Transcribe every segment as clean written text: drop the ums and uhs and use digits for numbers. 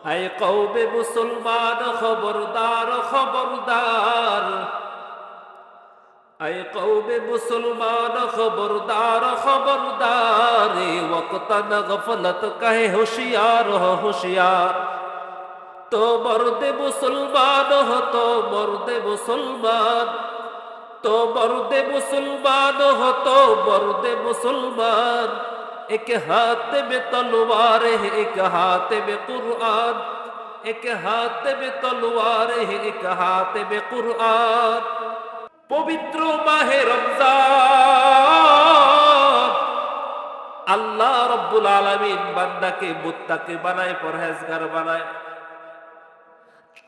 আয় কওমে মুসলমান খবরদার খবরদার, আয় কওমে মুসলমান খবরদার খবরদার, ওয়াক্তান গফলত কাহে হুশিয়ার হো হুশিয়ার। তো মর্দে মুসলমান হো, তো মর্দে মুসলমান, তো মর্দে মুসলমান হো, তো মর্দে মুসলমান। एक हाथ में तलवार है, एक हाथ में कुरान, एक हाथ में तलवार है, एक हाथ में कुरान। পবিত্র মাহে রমজান, আল্লাহ রব্বুল আলামিন বান্দাকে মুত্তাকি বানায়, পরহেজগার বানায়।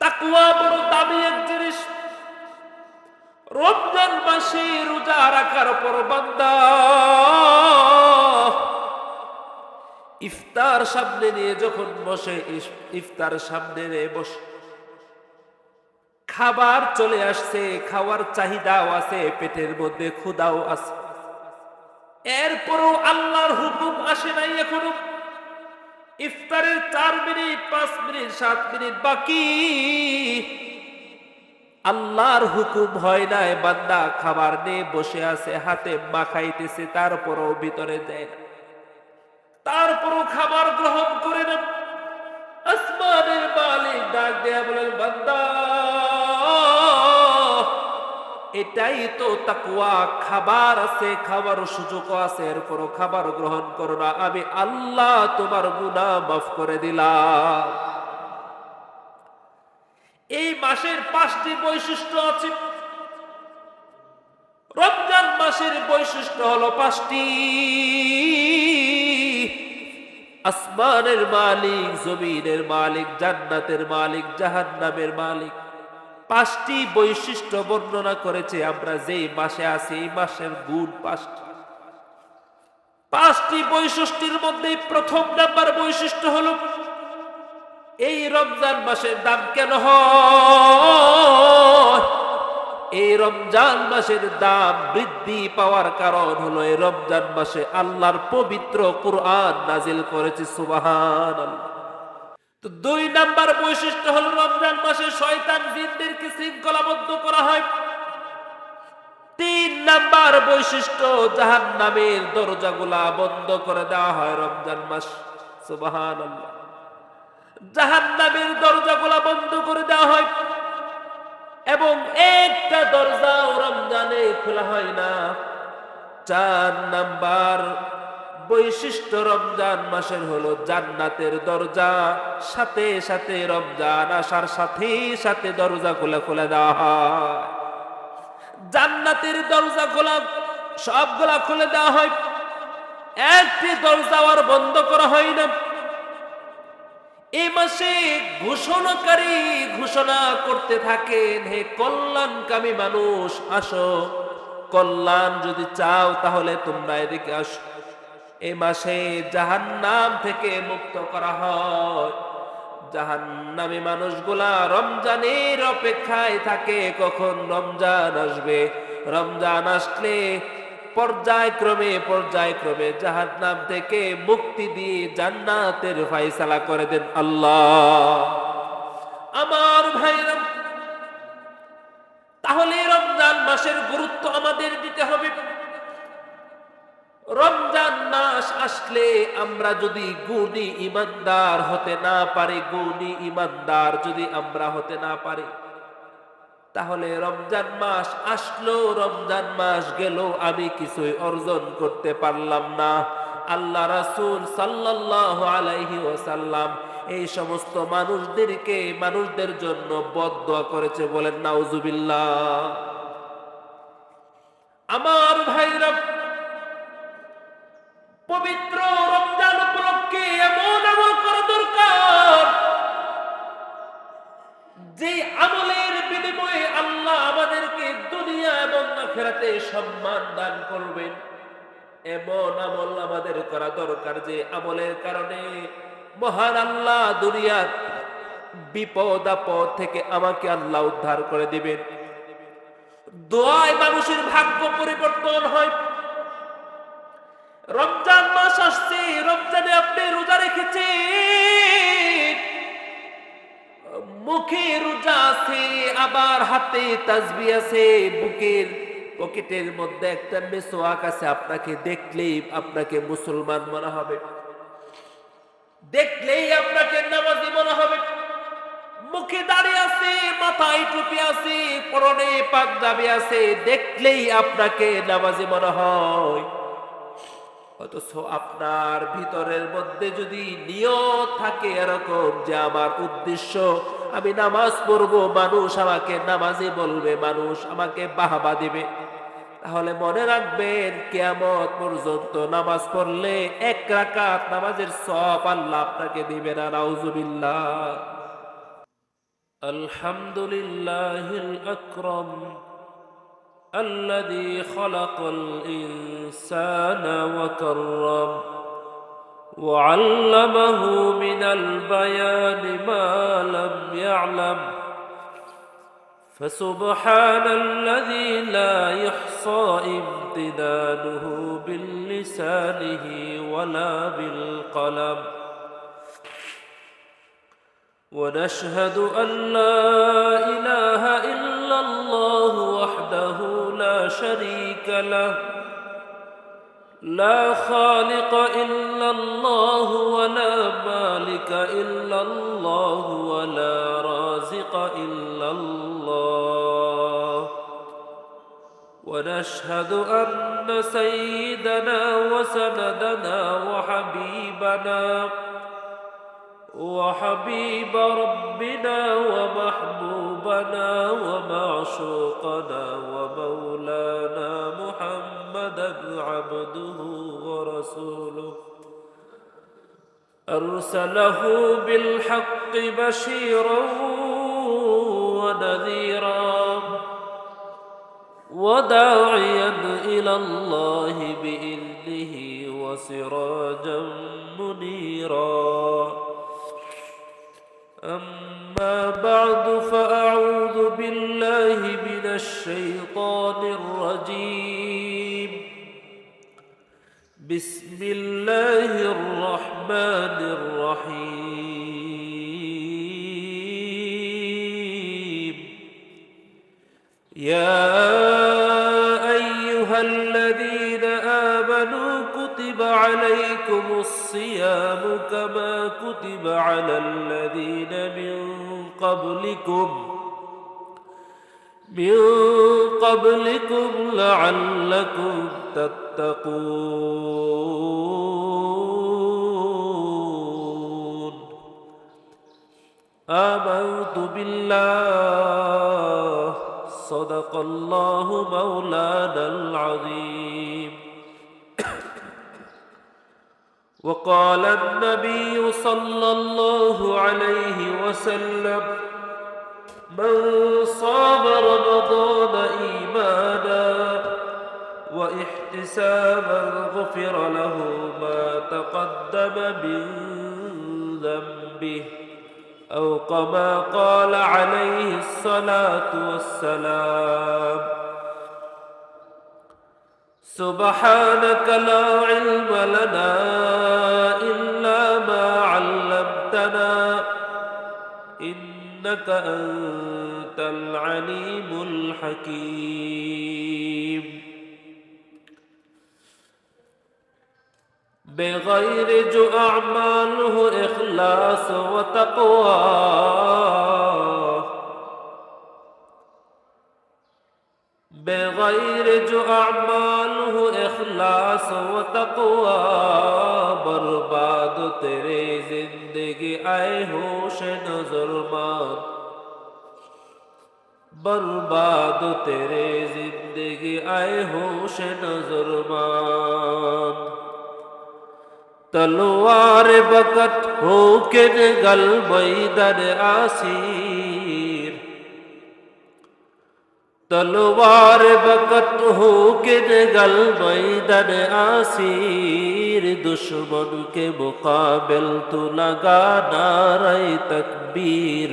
তাকওয়া বড় দামি এক জিনিস। রমজান মাসে রোজা রাখার পর বান্দা ইফতার সামনে নিয়ে যখন বসে, ইফতার সামনে নিয়ে বসে, খাবার চলে আসছে, খাওয়ার চাহিদাও আছে, পেটের মধ্যে ক্ষুধাও আছে, এরপরও আল্লাহর হুকুম আসে নাই এখনো। ইফতারের 4 মিনিট, 5 মিনিট, 7 মিনিট বাকি, আল্লাহর হুকুম হয় নাই। বান্দা খাবার নিয়ে বসে আছে, হাতে মাখাইতেছে, তারপরও ভিতরে দেয় না, তারপরও খাবার গ্রহণ করে না। আসমানের মালিক ডাক দেয়া বলেন, বান্দা এটাই তো তাকওয়া। খাবার আছে, খাবার সুযোগ আছে, এরপরও খাবার গ্রহণ করো না, আমি আল্লাহ তোমার গুনাহ মাফ করে দিলাম। এই মাসের 5টি বৈশিষ্ট্য আছে। রমজান মাসের বৈশিষ্ট্য হলো 5টি। আসমানের মালিক, জমিনের মালিক, জান্নাতের মালিক, জাহান্নামের মালিক, 5টি বৈশিষ্ট্য বর্ণনা করেছে। আমরা যেই মাসে আছি, এই মাসের গুণ 5টি। 5টি বৈশিষ্ট্যের মধ্যে প্রথম নাম্বার বৈশিষ্ট্য হলো, এই রমজান মাসের দাম কেন হয়? এই রমজান মাসের দাম বৃদ্ধি পাওয়ার কারণ হলো, এই রমজান মাসে আল্লাহর পবিত্র কুরআন নাজিল করেছে। সুবহানাল্লাহ। তো 2 নাম্বার বৈশিষ্ট্য হলো, রমজান মাসে শয়তান জিনদেরকে শৃঙ্খলাবদ্ধ করা হয়। 3 নাম্বার বৈশিষ্ট্য, জাহান্নামের দরজাগুলা বন্ধ করে দেওয়া হয় রমজান মাস। সুবহানাল্লাহ। জাহান্নামের দরজাগুলা বন্ধ করে দেওয়া হয়, এবং একটা দরজাও রমজানে খোলা হয় না। 4 নাম্বার বৈশিষ্ট্য রমজান মাসের হলো, জান্নাতের দরজা সাথে সাথে, রমজান আসার সাথে সাথে দরজাগুলো খুলে দেওয়া হয়। জান্নাতের দরজা খোলা, সবগুলা খুলে দেওয়া হয়, একটি দরজা আর বন্ধ করা হয় না। এই মাসে ঘোষণাকারী ঘোষণা করতে থাকেন, হে কল্যাণকামী মানুষ, আসো, কল্যাণ যদি চাও তাহলে তোমরা এদিকে আসো। এই মাসে জাহান্নাম থেকে মুক্ত করা হয়। জাহান্নামী মানুষগুলা রমজানের অপেক্ষায় থাকে, কখন রমজান আসবে। রমজান আসলে পর্যায়ক্রমে পর্যায়ক্রমে জাহান্নাম থেকে মুক্তি দিয়ে জান্নাতের ফয়সালা করে দেন আল্লাহ। আমার ভাইরা, তাহলে রমজান মাসের গুরুত্ব আমাদের দিতে হবে। রমজান মাস আসলে আমরা যদি গুণী ইমানদার হতে না পারি, গুণী ইমানদার যদি আমরা হতে না পারি, তাহলে রমজান মাস আসলো, রমজান মাস গেল, আমি কিছুই অর্জন করতে পারলাম না। আল্লাহ রাসূল সাল্লাল্লাহু আলাইহি ওয়াসাল্লাম এই সমস্ত মানুষদের জন্য বদদোয়া করেছে, বলেন নাউজুবিল্লাহ। আমার ভাইরা, পবিত্র রমজান উপলক্ষে এমন আমল করা দরকার, যে আমলের বিনিময়ে আল্লাহ আমাদেরকে দুনিয়া এবং আখিরাতে সম্মান দান করবেন। এমন আমল আমাদের করা দরকার, যে আমলের কারণে মহান আল্লাহ দুনিয়ার বিপদ আপদ থেকে আমাকে আল্লাহ উদ্ধার করে দিবেন। দোয়ায় মানুষের ভাগ্য পরিবর্তন হয়। রমজান মাস আসছে, রমজানে আপনি রোজা রেখেছেন, আবার হাতে তাসবিহ আছে, বুকের পকেটের মধ্যে একটা মেসওয়াক আছে, আপনাকে দেখলেই আপনাকে মুসলমান মনে হবে, দেখলেই আপনাকে নামাজি মনে হবে। মুখে দাড়ি আছে, মাথায় টুপি আছে, পরনে পাঞ্জাবি আছে, দেখলেই আপনাকে নামাজি মনে হয়। অথচ আপনার ভিতরের মধ্যে যদি নিয়ত থাকে এরকম যে আমার উদ্দেশ্য আমি নামাজ পড়বো, মানুষ আমাকে নামাজি বলবে, মানুষ আমাকে বাহবা দিবে, তাহলে মনে রাখবেন কিয়ামত পর্যন্ত নামাজ পড়লে 1 রাকাত নামাজের সওয়াব আল্লাহ আপনাকে দিবে না। নাউজুবিল্লাহ। আলহামদুলিল্লাহিল আকরাম الذي خلق الإنسان وكرم وعلمه من البيان ما لم يعلم فسبحان الذي لا يحصى امتداده باللسانه ولا بالقلم ونشهد أن لا إله إلا الله وحده لا شريك له لا خالق إلا الله ولا مالك إلا الله ولا رازق إلا الله ونشهد أن سيدنا وسندنا وحبيب ربنا ومحبوبنا ومعشوقنا ومولانا محمدا عبده ورسوله أرسله بالحق بشيرا ونذيرا وداعيا إلى الله بإذنه وسراجا منيرا أما بعد فأعوذ بالله من الشيطان الرجيم بسم الله الرحمن الرحيم يا أيها الذين آمنوا كتب عليكم الصيام كما كتب على الذين من قبلكم لعلكم تتقون آمنت بالله صدق الله مولانا العظيم وقال النبي صلى الله عليه وسلم من صام رمضان إيمانا واحتسابا غفر له ما تقدم من ذنبه أو كما قال عليه الصلاة والسلام سبحانك لا علم لنا إلا ما علمتنا إنك أنت العليم الحكيم بغير أعماله إخلاص وتقوى بغير أعماله إخلاص وتقوى برباد تیرے زندگی آئے ہوش نظرمان برباد تیرے زندگی آئے ہوش نظرمان تلوار بکت ہو کے نگل میدان آسیر तलवार बकत हो के गल मैदान आसीर दुश्मन के मुकाबिल तू लगा नारे तकबीर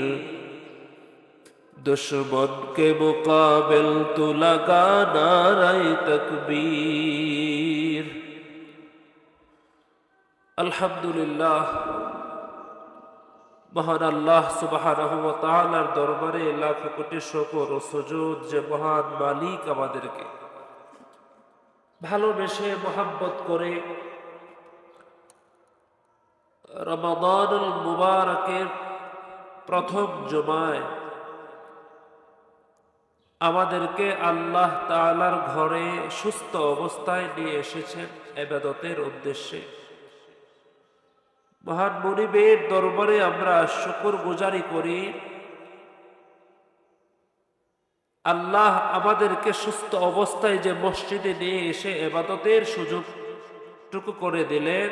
दुश्मन के मुकाबिल तू लगा नारे तकबीर अल्हम्दुलिल्लाह মহান আল্লাহ সুবহানাহু ওয়া তাআলার দরবারে লাখ কোটি শুকর ও সুজুদ যে মহান মালিক আমাদেরকে ভালোবেসে মোহাব্বত করে রমাদানুল মুবারকের প্রথম জুমায় আমাদেরকে আল্লাহ তাআলার ঘরে সুস্থ অবস্থায় নিয়ে এসেছেন ইবাদতের উদ্দেশ্যে। মহান মুনিবের দরবারে আমরা শুকরগুজারি করি, আল্লাহ আমাদেরকে সুস্থ অবস্থায় যে মসজিদে নিয়ে এসে ইবাদতের সুযোগটুকু করে দিলেন,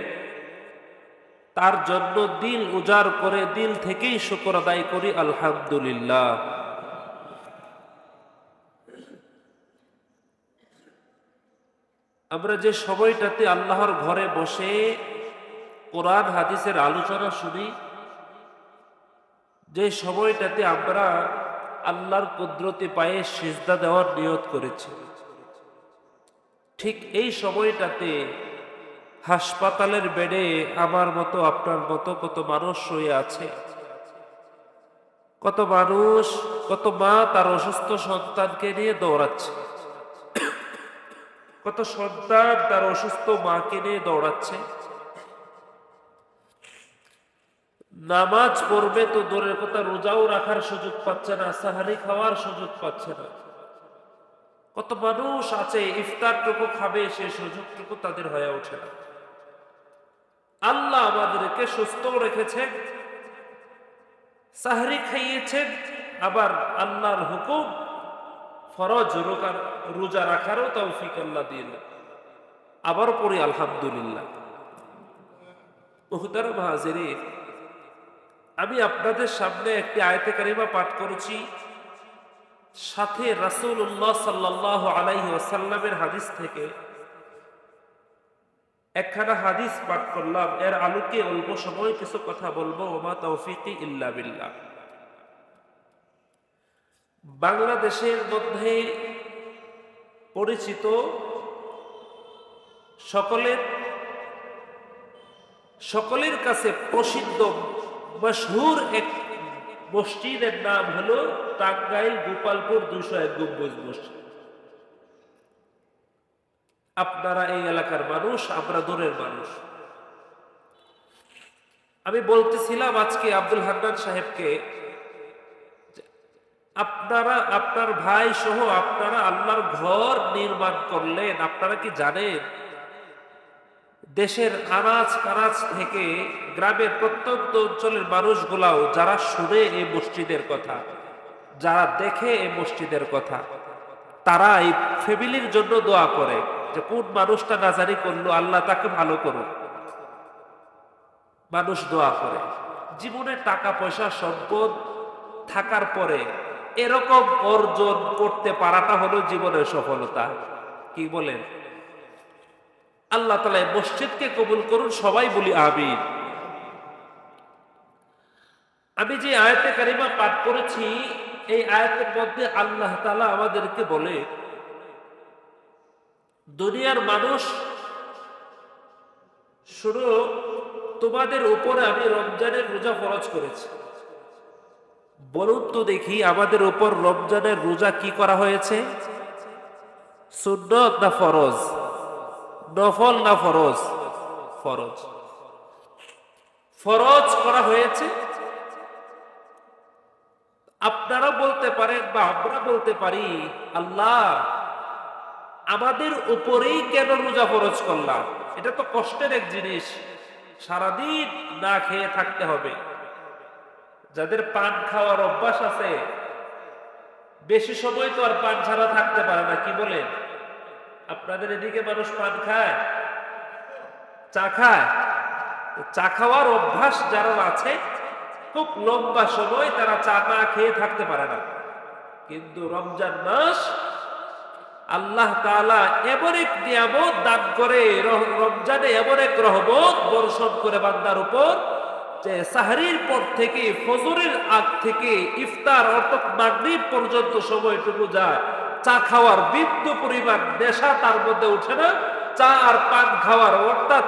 তার জন্য দিল উজাড় করে দিল থেকেই শুকর আদায় করি আলহামদুলিল্লাহ। আমরা যে সময়টাতে আল্লাহর ঘরে বসে কোরআন হাদিসের আলোচনা শুনি, যে সময়টাতে আমরা আল্লাহর কুদরতি পায়ে সিজদা দেওয়ার নিয়ত করেছি, ঠিক এই সময়টাতে হাসপাতালের বেডে আমার মতো আপনার মতো কত মানুষ শুয়ে আছে। কত মানুষ, কত মা তার অসুস্থ সন্তানকে নিয়ে দৌড়াচ্ছে, কত সন্তান তার অসুস্থ মাকে নিয়ে দৌড়াচ্ছে। নামাজ পড়বে তো দূরের কথা, রোজাও রাখার সুযোগ পাচ্ছে না, সাহারি খাওয়ার সুযোগ পাচ্ছে না। কত মানুষ আছে ইফতারটুকু খাবে, সেই সুযোগটুকু তাদের হয়ে ওঠে না। আল্লাহ আমাদেরকে সুস্থ রেখেছেন, সাহরি খাইয়েছেন, আবার আল্লাহর হুকুম ফরজ রোজা রাখারও তৌফিক আল্লাহ দিলেন। আবার পড়ি আলহামদুলিল্লাহ। মুহতারাম হাজিরিন, আমি আপনাদের সামনে একটি আয়াতে কারিমা পাঠ করেছি, সাথে রাসূলুল্লাহ সাল্লাল্লাহু আলাইহি ওয়াসাল্লামের হাদিস থেকে একখানা হাদিস পাঠ করলাম। এর আলোকে অল্প সময় কিছু কথা বলবো। ওমা তাওফিকি ইল্লা বিল্লাহ। বাংলাদেশের মধ্যে পরিচিত সকলের কাছে প্রসিদ্ধ মশহুর এক মসজিদের নাম হলো টাঙ্গাইল গোপালপুর 201 গম্বুজ মসজিদ। আপনারা এই এলাকার মানুষ, আমরা দূরের মানুষ। আমি বলতেছিলাম আজকে আব্দুল হান্নান সাহেবকে, আপনারা আপনার ভাই সহ আপনারা আল্লাহর ঘর নির্মাণ করলেন। আপনারা কি জানেন দেশের আনাজ কানাজ থেকে গ্রামের প্রত্যন্ত অঞ্চলের মানুষগুলাও যারা শুনে এই মসজিদের কথা, যারা দেখে এই মসজিদের কথা, তারা এই ফ্যামিলির জন্য দোয়া করে যে কোন মানুষটা নাজারি করলো, আল্লাহ তাকে ভালো করুন। মানুষ দোয়া করে। জীবনে টাকা পয়সা সম্পদ থাকার পরে এরকম অর্জন করতে পারাটা হলো জীবনের সফলতা। কি বলেন? আল্লাহ তাআলা এই মসজিদকে কবুল করুন, সবাই বলি আমিন। আমি যে আয়াতে কারিমা পাঠ করেছি, এই আয়াতের মধ্যে আল্লাহ তাআলা আমাদেরকে বলে, দুনিয়ার মানুষ শুনো, তোমাদের উপরে আমি রমজানের রোজা ফরজ করেছি। বলুন তো দেখি, আমাদের উপর রমজানের রোজা কি করা হয়েছে? সুন্নত না ফরজ? নফল না ফরজ? ফরজ। ফরজ করা হয়েছে। আপনারা বলতে পারেন বা আমরা বলতে পারি, আল্লাহ আমাদের উপরেই কেন রোজা ফরজ করলাম? এটা তো কষ্টের এক জিনিস, সারাদিন না খেয়ে থাকতে হবে। যাদের পান খাওয়ার অভ্যাস আছে, বেশি সময় তো আর পান ছাড়া থাকতে পারে না। কি বলেন? আপনাদের এদিকে মানুষ পান খায়, চা খায়। চা খাওয়ার অভ্যাস যারা আছে, খুব লম্বা সময় তারা চা না খেয়ে থাকতে পারে না। কিন্তু রমজান মাস আল্লাহ তাআলা এমন এক নিয়ামত দান করে, রমজানে এমন এক রহমত বর্ষণ করে বান্দার উপর, যে সাহরির পর থেকে ফজরের আগ থেকে ইফতার অর্থাৎ মাগরিব পর্যন্ত সময়টুকু যায়, চা খাওয়ার বিন্দু পরিমাণ নেশা তার মধ্যে ওঠে না। চা আর পান খাওয়ার অর্থাৎ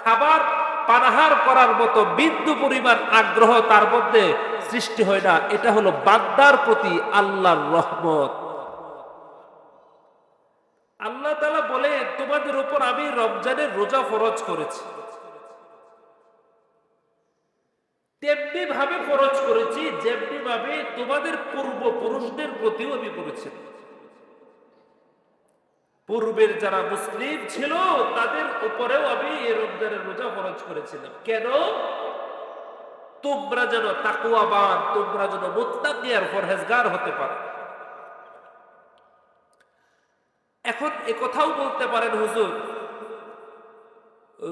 খাবার পানাহার করার মতো বিন্দু পরিমাণ আগ্রহ তার মধ্যে সৃষ্টি হয় না। এটা হলো বান্দার প্রতি আল্লাহর রহমত। আল্লাহ তাআলা বলে, তোমাদের উপর আমি রমজানের রোজা ফরজ করেছি, তেমনি ভাবে ফরজ করেছি যেমনি ভাবে তোমাদের পূর্বপুরুষদের প্রতিও আমি করেছি। পূর্বের যারা মুসলিম ছিল তাদের উপরেও আমি এই রমজানের রোজা ফরজ করেছিলাম। কেন? তোমরা যেন তাকওয়াবান, তোমরা যেন মুত্তাকি আর পরহেজগার হতে পারো। এখন এ কথাও বলতে পারেন, হুজুর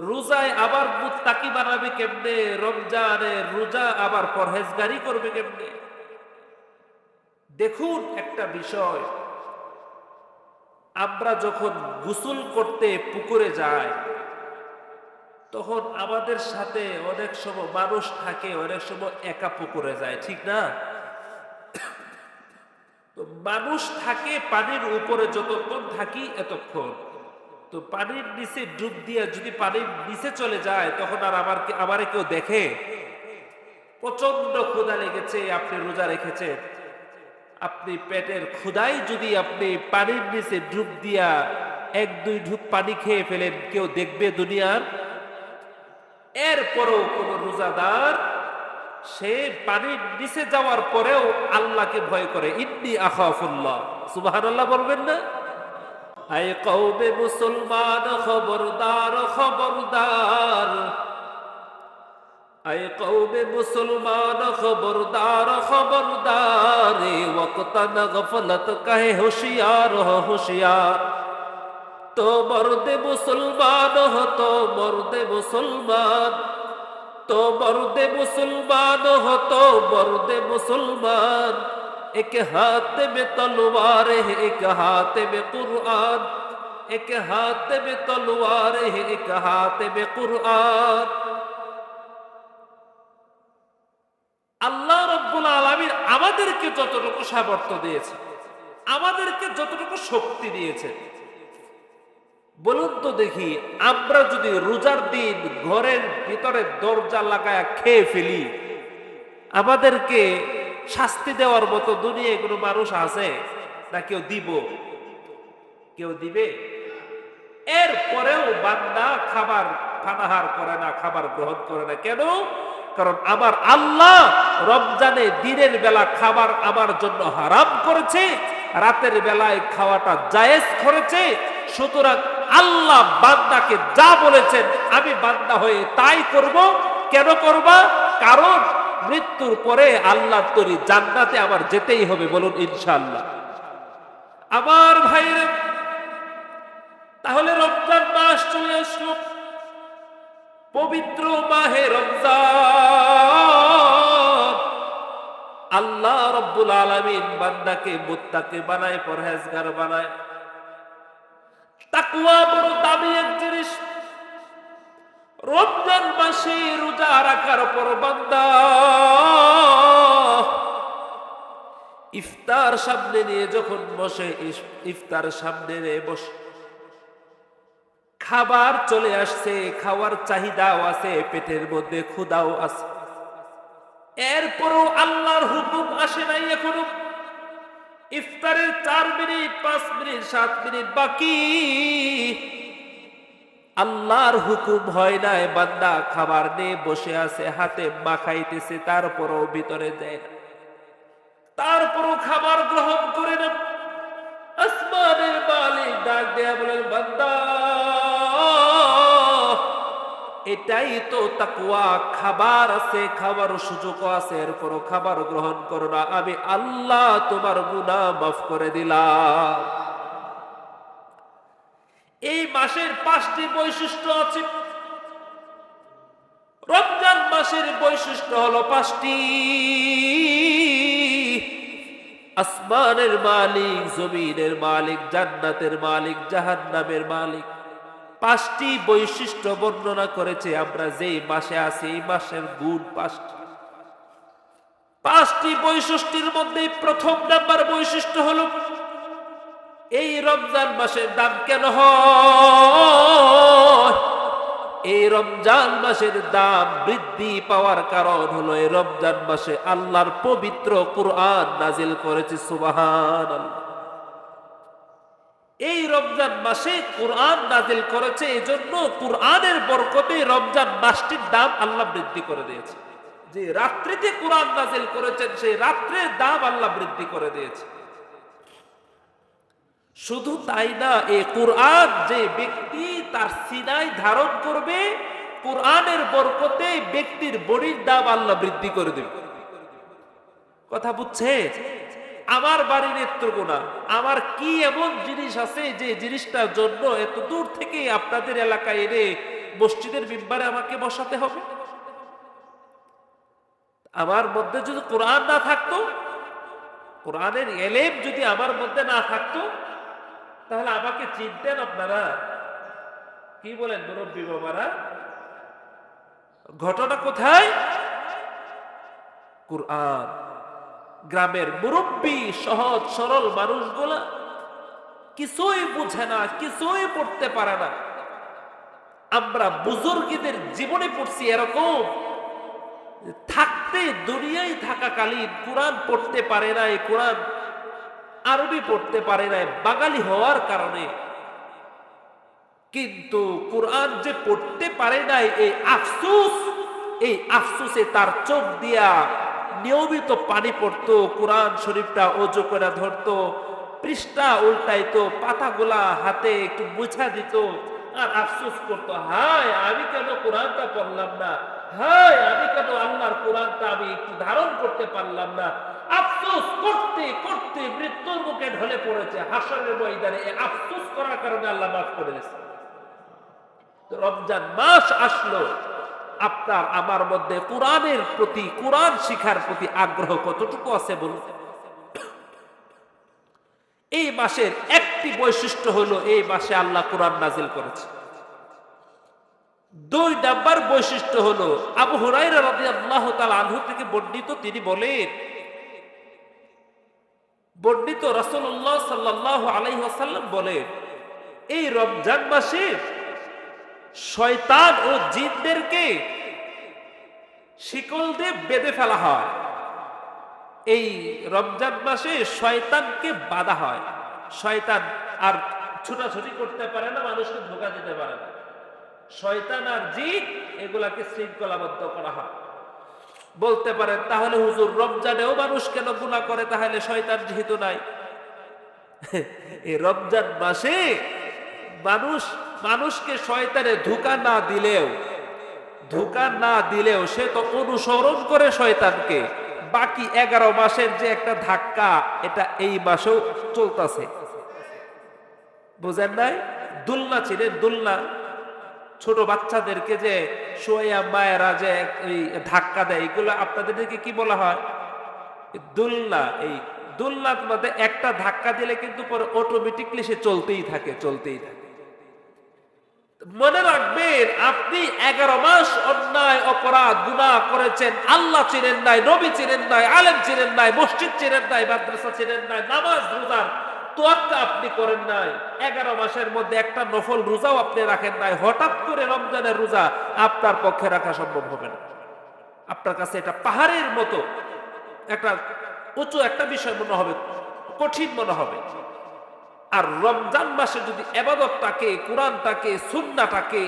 রোজায় আবার মুত্তাকি বানাবে কেমনে, রমজানে রোজা আবার পরহেজগারি করবে কেমনে? দেখুন একটা বিষয়, আমরা যখন গোসল করতে পুকুরে যাই তখন আমাদের সাথে অনেক সময় মানুষ থাকে, অনেক সময় একা পুকুরে যায়, ঠিক না? তো মানুষ থাকে পানির উপরে, যতক্ষণ থাকি এতক্ষণ। তো পানির নিচে ডুব দিয়ে যদি পানির নিচে চলে যায় তখন আর আমারে কেউ দেখে? প্রচন্ড ক্ষুধা লেগেছে, আপনি রোজা রেখেছেন, আপনি পেটের ক্ষুধায় যদি আপনি পানির নিচে ডুব দিয়া 1-2 ঢুক পানি খেয়ে ফেলেন, কেউ দেখবে দুনিয়ার? এরপরও কোন রোজাদার সে পানির নিচে যাওয়ার পরেও আল্লাহকে ভয় করে, ইন্নী আখাফুল্লাহ। সুবহানাল্লাহ বলবেন না? আয় কওমে মুসলমান খবরদার খবরদার, আয় কওমে মুসলমান খবরদার খবরদার, ওয়াক্তান গফলত কাহে হুশিয়ার হো হুশিয়ার। তো মর্দে মুসলমান হো, তো মর্দে মুসলমান, তো মর্দে মুসলমান হো, তো মর্দে মুসলমান। एक हाथ में तलवार है, एक हाथ में कुरान, एक हाथ में तलवार है, एक हाथ में कुरान। আল্লাহ রাব্বুল আলামিন আমাদেরকে যতটুকু সামর্থ্য দিয়েছে, আমাদেরকে যতটুকু শক্তি দিয়েছে, বলুন তো দেখি, আমরা যদি রোজার দিন ঘরের ভিতরে দরজা লাগায় খেয়ে ফেলি, আমাদেরকে শাস্তি দেওয়ার মতো দুনিয়ায় কোনো মানুষ আছে? না কেউ দিব? কেউ দিবে? এরপরেও বান্দা খাবার পানাহার করে না, খাবার গ্রহণ করে না। কেন? কারণ আমার আল্লাহ রমজানে দিনের বেলা খাবার আমার জন্য হারাম করেছে, রাতের বেলায় খাওয়াটা জায়েজ করেছে। সুতরাং আল্লাহ বান্দাকে যা বলেছেন আমি বান্দা হয়ে তাই করব। কেন করবা? কারণ মৃত্যুর পরে আল্লাহ তৈরি জান্নাতে আমার যেতেই হবে, বলুন ইনশাআল্লাহ। আমার ভাইরা, তাহলে রমজান মাস চলে আসলো, পবিত্র মাহে রমজান। আল্লাহ রাব্বুল আলামিন বান্দাকে মুত্তাকি বানায়, পরহেজগার বানায়। তাকওয়া বড় দামি এক জিনিস। রমজান মাসে রোজা রাখার পর বান্দা ইফতার সামনে নিয়ে যখন বসে, ইফতার সামনে নিয়ে বসে, খাবার চলে আসছে, খাওয়ার চাহিদাও আছে, পেটের মধ্যে ক্ষুধাও আছে, এরপরও আল্লাহর হুকুম আসে নাই এখনো। ইফতারের 4 মিনিট, 5 মিনিট, 7 মিনিট বাকি, আল্লাহর হুকুম হয় নাই, বান্দা খাবার নিয়ে বসে আছে, হাতে মাখাইতেছে, তারপরও ভিতরে যায় না, তারপরও খাবার গ্রহণ করে না। আসমানের মালিক ডাক দেয়া বলেন, বান্দা এটাই তো তাকওয়া, খাবার আছে, খাবার সুযোগ আছে, এরপরও খাবার গ্রহণ করো না, আমি আল্লাহ তোমার গুনাহ মাফ করে দিলাম। এই মাসের 5টি বৈশিষ্ট্য আছে। রমজান মাসের বৈশিষ্ট্য হলো 5টি। আসমানের মালিক, জমিনের মালিক, জান্নাতের মালিক, জাহান্নামের মালিক, 5টি বৈশিষ্ট্য বর্ণনা করেছে। আমরা যেই মাসে আছি এই মাসের গুণ 5টি। 5টি বৈশিষ্ট্যের মধ্যে প্রথম নাম্বার বৈশিষ্ট্য হলো, এই রমজান মাসের দাম কেন হয়? এই রমজান মাসের দাম বৃদ্ধি পাওয়ার কারণ হলো এই রমজান মাসে আল্লাহর পবিত্র কুরআন নাজিল করেছে সুবহানাল্লাহ। এই রমজান মাসে কুরআন নাজিল করেছে, এজন্য কুরআনের বরকতে রমজান মাসটির দাম আল্লাহ বৃদ্ধি করে দিয়েছে। যে রাত্রিতে কুরআন নাজিল করেছেন সেই রাত্রের দাম আল্লাহ বৃদ্ধি করে দিয়েছে। শুধু তাই না, এই কুরআন যে ব্যক্তি তার সিনায় ধারণ করবে, কুরআনের বরকতে ব্যক্তির বড়ির দাম আল্লাহ বৃদ্ধি করে দেবে। কথা বুঝছে? আমার বাড়ি নেত্রকোনা, আমার কি এমন জিনিস আছে যে জিনিসটার জন্য এত দূর থেকে আপনাদের এলাকায় এনে মসজিদের মিম্বারে আমাকে বসাতে হবে? আমার মধ্যে যদি কোরআন না থাকতো, কোরআনের এলেম যদি আমার মধ্যে না থাকতো, তাহলে আমাকে চিনতেন আপনারা? কি বলেন মুরব্বী বাবারা? ঘটনা কোথায়? কুরআন। গ্রামের মুরব্বী সহজ সরল মানুষগুলা কিছুই বুঝে না, কিছুই পড়তে পারে না। আমরা বুজুর্গদের জীবনে পড়ছি এরকম, থাকতে দুনিয়ায় থাকাকালীন কোরআন পড়তে পারে নাই, কোরআন আরবি পড়তে পারে নাই বাঙালি হওয়ার কারণে। কিন্তু কোরআন যে পড়তে পারে নাই এই আফসোসে তার চোখ দিয়া নিয়মিত পানি পড়তো, কোরআন শরীফটা ওযু করে ধরতো, পৃষ্ঠা উল্টাইতো, পাতাগুলা হাতে একটু মুছা দিত, আর আফসোস করতো, হায় আমি কেন কোরআনটা পড়লাম না, হায় আমি কেন আল্লাহর কোরআনটা আমি একটু ধারণ করতে পারলাম না। আফসোস করতে করতে মৃত্যুর মুখে ঢলে পড়েছে হাসরের ময়দানে। এই আফসোস করার কারণে আল্লাহ মাফ করে দিয়েছে। রমজান মাস আসলো, আপনার আমার মধ্যে কোরআনের প্রতি, কোরআন শিখার প্রতি আগ্রহ কতটুকু আছে বলুন? এই মাসের একটি বৈশিষ্ট্য হলো এই মাসে আল্লাহ কোরআন নাজিল করেছে। 2 নাম্বার বৈশিষ্ট্য হলো আবু হুরায়রা রাদিয়াল্লাহু তাআলা আনহু থেকে বর্ণিত, তিনি বলেন, বর্ণিত রাসূলুল্লাহ সাল্লাল্লাহু আলাইহি ওয়াসাল্লাম বলেন, এই রমজান মাসে শয়তান ও জিনদেরকে শিকল দিয়ে বেঁধে ফেলা হয়। এই রমজান মাসে শয়তানকে বাঁধা হয়। শয়তান আর ছোটাছুটি করতে পারে না, মানুষকে ধোঁকা দিতে পারে না। শয়তান আর জিন এগুলাকে শৃঙ্খলাবদ্ধ করা হয়। বলতে পারেন, তাহলে হুজুর রমজানেও মানুষ কেন গুনাহ করে, তাহলে শয়তান যেহেতু নাই? এই রমজান মাসে মানুষকে শয়তানে ধোঁকা না দিলেও সে তো অনুসরণ করে শয়তানকে। বাকি 11 মাসের যে একটা ধাক্কা, এটা এই মাসেও চলতেছে। বুঝেন নাই? দুলনা ছিলেন, দুলনা ছোট বাচ্চাদেরকে যে শোয়া মায়েরা যে ধাক্কা দেয়, এগুলো আপনাদেরকে কি বলা হয়? দুলনা। এই দুলনার মধ্যে একটা ধাক্কা দিলে কিন্তু পরে অটোমেটিকলি সে চলতেই থাকে। মনে রাখবেন, আপনি 11 মাস অন্যায় অপরাধ গুনাহ করেছেন, আল্লাহ চিনেন নাই, নবী চিনেন নাই, আলেম চিনেন নাই, মসজিদ চিনেন নাই, মাদ্রাসা চিনেন নাই, নামাজ রোজার তোয়াক্কা আপনি করেন নাই, 11 মাসের মধ্যে একটা নফল রোজাও আপনি রাখেন নাই। হঠাৎ করে রমজানের রোজা আপনার পক্ষে রাখা সম্ভব হবে না। আপনার কাছে এটা পাহাড়ের মতো একটা উঁচু একটা বিষয় মনে হবে, কঠিন মনে হবে। আর রমজান মাসে যদি ইবাদতটাকে, কোরআনটাকে, সুন্নাহটাকে,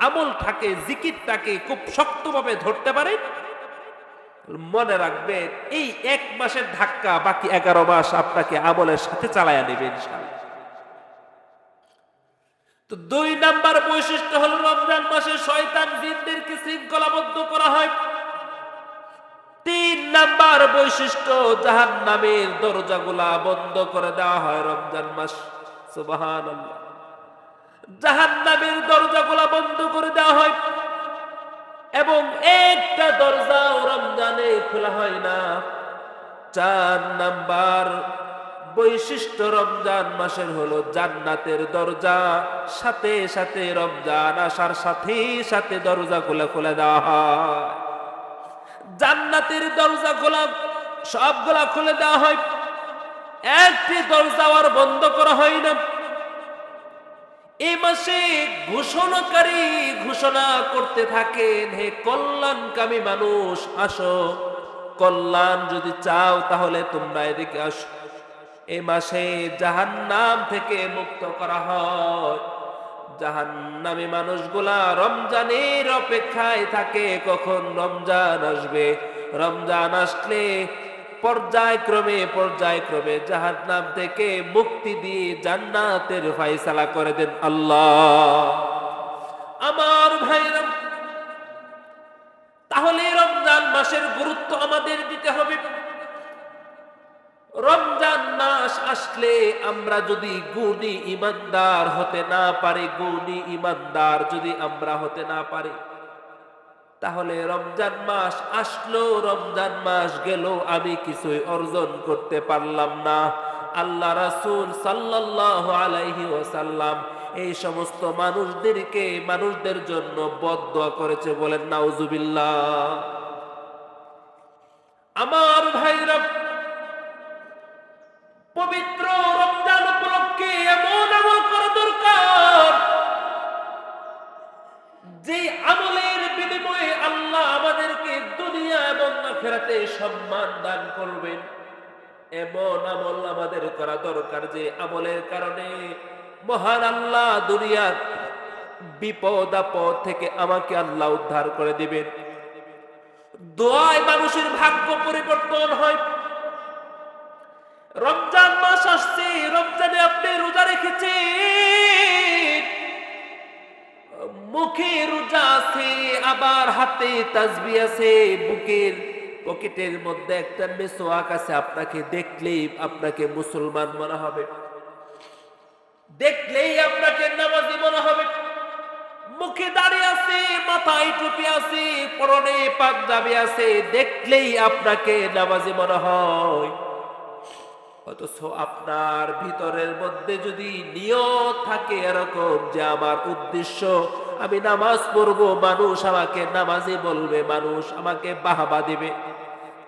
আমলটাকে, জিকিরটাকে খুব শক্তভাবে ধরতে পারে, মনে রাখবেন এই 1 মাসের ধাক্কা বাকি 11 মাস আপনাকে আমলের সাথে চালায়া নেবে ইনশাআল্লাহ। তো 2 নাম্বার বৈশিষ্ট্য হলো রমজান মাসে শয়তান জিনদেরকে শৃঙ্খলাবদ্ধ করা হয়। 3 নাম্বার বৈশিষ্ট্য, জাহান্নামের দরজাগুলা বন্ধ করে দেওয়া হয় রমজান মাস। সুবহানাল্লাহ। জাহান্নামের দরজাগুলা বন্ধ করে দেওয়া হয়, এবং একটা দরজাও রমজানে খোলা হয় না। 4 নাম্বার বৈশিষ্ট্য রমজান মাসের হলো জান্নাতের দরজা, সাথে সাথে রমজান আসার সাথে সাথে দরজাগুলা খুলে দেওয়া হয়। জান্নাতের দরজাগুলা সবগুলা খুলে দেওয়া হয়, একটি দরজা আর বন্ধ করা হয় না। এই মাসে ঘোষণাকারী ঘোষণা করতে থাকেন, হে কল্যাণকামী মানুষ আসো, কল্যাণ যদি চাও তাহলে তোমরা এদিকে আসো। এই মাসে জাহান্নাম থেকে মুক্ত করা হয়। জাহান্নামী মানুষগুলা রমজানের অপেক্ষায় থাকে, কখন রমজান আসবে। রমজান আসলে পর্যায়ক্রমে পর্যায়ক্রমে জাহান্নাম থেকে মুক্তি দিয়ে জান্নাতের ফয়সালা করে দেন আল্লাহ। আমার ভাইরা, তাহলে রমজান মাসের গুরুত্ব আমাদের দিতে হবে। রমজান মাস আসলে আমরা যদি গুণী ইমানদার হতে না পারি, গুণী ইমানদার যদি আমরা হতে না পারি, তাহলে রমজান মাস আসলো, রমজান মাস গেল, আমি কিছুই অর্জন করতে পারলাম না। আল্লাহ রাসূল সাল্লাল্লাহু আলাইহি ওয়াসাল্লাম এই সমস্ত মানুষদের জন্য বদদোয়া করেছে, বলেন নাউজুবিল্লাহ। আমার ভাইরা, পবিত্র রমজান উপলক্ষে এমন আমল করা দরকার যে আমলের বিনিময়ে আল্লাহ আমাদেরকে দুনিয়া এবং আখিরাতে সম্মান দান করবেন। এমন আমল আমাদের করা দরকার যে আমলের কারণে মহান আল্লাহ দুনিয়ার বিপদ আপদ থেকে আমাকে আল্লাহ উদ্ধার করে দিবেন। দোয়ায় মানুষের ভাগ্য পরিবর্তন হয়। রমজান মাস আসছে, রমজানে আপনি রোজা রেখেছেন, মুখে রোজা আছে, আবার হাতে তাসবিহ আছে, বুকের পকেটের মধ্যে একটা মিসওয়াক আছে, আপনাকে দেখলেই আপনাকে মুসলমান মনে হবে, দেখলেই আপনাকে নামাজি মনে হবে। মুখে দাড়ি আছে, মাথায় টুপি আছে, পরনে পাঞ্জাবি আছে, দেখলেই আপনাকে নামাজি মনে হয়। অথচ আপনার ভিতরের মধ্যে যদি নিয়ত থাকে এরকম যে আমার উদ্দেশ্য আমি নামাজ পড়বো, মানুষ আমাকে নামাজি বলবে, মানুষ আমাকে বাহবা দিবে,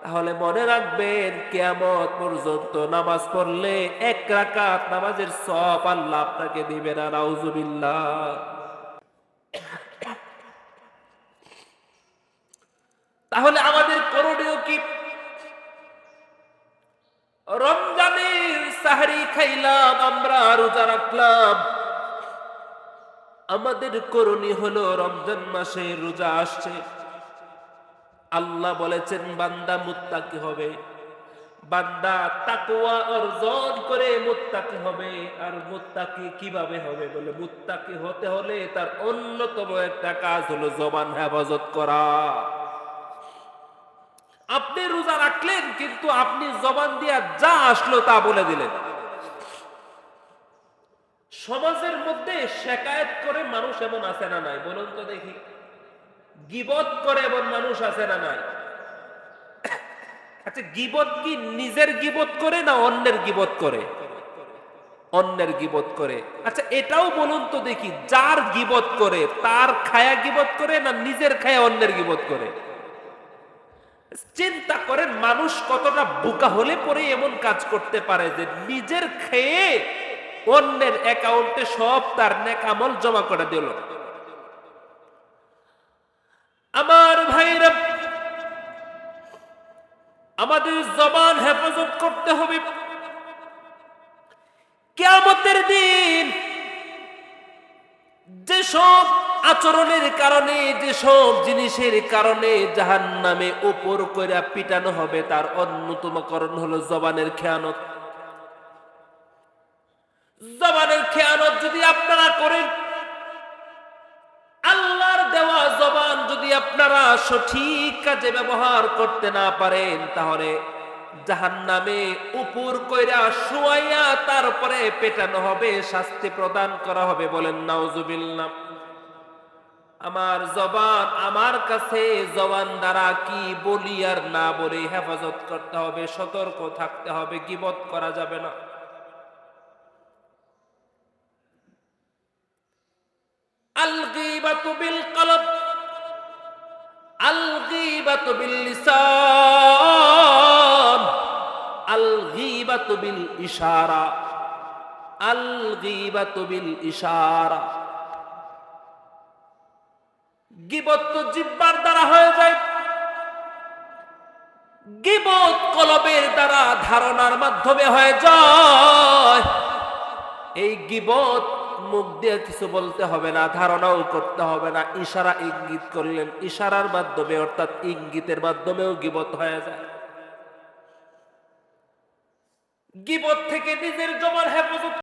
তাহলে মনে রাখবেন কিয়ামত পর্যন্ত নামাজ পড়লে 1 রাকাত নামাজের সওয়াব আল্লাহ আপনাকে দিবে না। নাউজুবিল্লাহ। তাহলে আমাদের করণীয় কি? রমজানের সাহরি খাইলাম, আমরা রোজা রাখলাম, আমাদের করণীয় হলো রমজান মাসে রোজা আসছে, আল্লাহ বলেছেন বান্দা মুত্তাকি হবে, বান্দা তাকওয়া অর্জন করে মুত্তাকি হবে। আর মুত্তাকি কিভাবে হবে? বলে মুত্তাকি হতে হলে তার অন্যতম একটা কাজ হলো জবান হেফাজত করা। আপনি রোজা রাখলেন কিন্তু আপনি জবান দিয়া যা আসলো তা বলে দিলেন। সমাজের মধ্যে শিকায়েত করে মানুষ এমন আছে না নাই? বলুন তো দেখি। গীবত করে এমন মানুষ আছে না নাই? আচ্ছা, গীবত কি নিজের গীবত করে না অন্যের গীবত করে? অন্যের গীবত করে। আচ্ছা এটাও বলুন তো দেখি, যার গীবত করে তার খায়া গীবত করে না নিজের খায়া অন্যের গীবত করে? চিন্তা করেন মানুষ কতটা বোকা হলে পরে এমন কাজ করতে পারে যে নিজের খেয়ে অন্যের অ্যাকাউন্টে সব তার নেক আমল জমা করে দিল। আমার ভাইরা, আমাদের জবান হেফাজত করতে হবে। কিয়ামতের দিন যেসব আচরণের কারণে, যেসব জিনিসের কারণে জাহান্নামে উপর কইরা পিটানো হবে, তার অন্যতম কারণ হলো জবানের খেয়ানত। জবানের খেয়ানত যদি আপনারা করেন, আল্লাহর দেওয়া জবান যদি আপনারা সঠিক কাজে ব্যবহার করতে না পারেন, তাহলে জাহান্নামে উপর কইরা শুয়াইয়া তারপরে পেটানো হবে, শাস্তি প্রদান করা হবে। বলেন নাউজুবিল্লাহ। আমার জবান আমার কাছে, জবান দ্বারা কি বলি আর না বলি হেফাজত করতে হবে, সতর্ক থাকতে হবে, গীবত করা যাবে না। আল গীবাতু বিল কলব, আল গীবাতু বিল লিসান, আল গীবাতু বিল ইশারা। আল গীবাতু বিল ইশারা, গীবত তো জিহ্বার দ্বারা হয়ে যায়, গীবত কলবের দ্বারা ধারণার মাধ্যমে হয়ে যায়। এই গীবত মুখ দিয়ে কিছু বলতে হবে না, ধারণাও করতে হবে না, ইশারা ইঙ্গিত করলেন, ইশারার মাধ্যমে অর্থাৎ ইঙ্গিতের মাধ্যমেও গীবত হয়ে যায়। গীবত থেকে নিজের জবান হেফাজত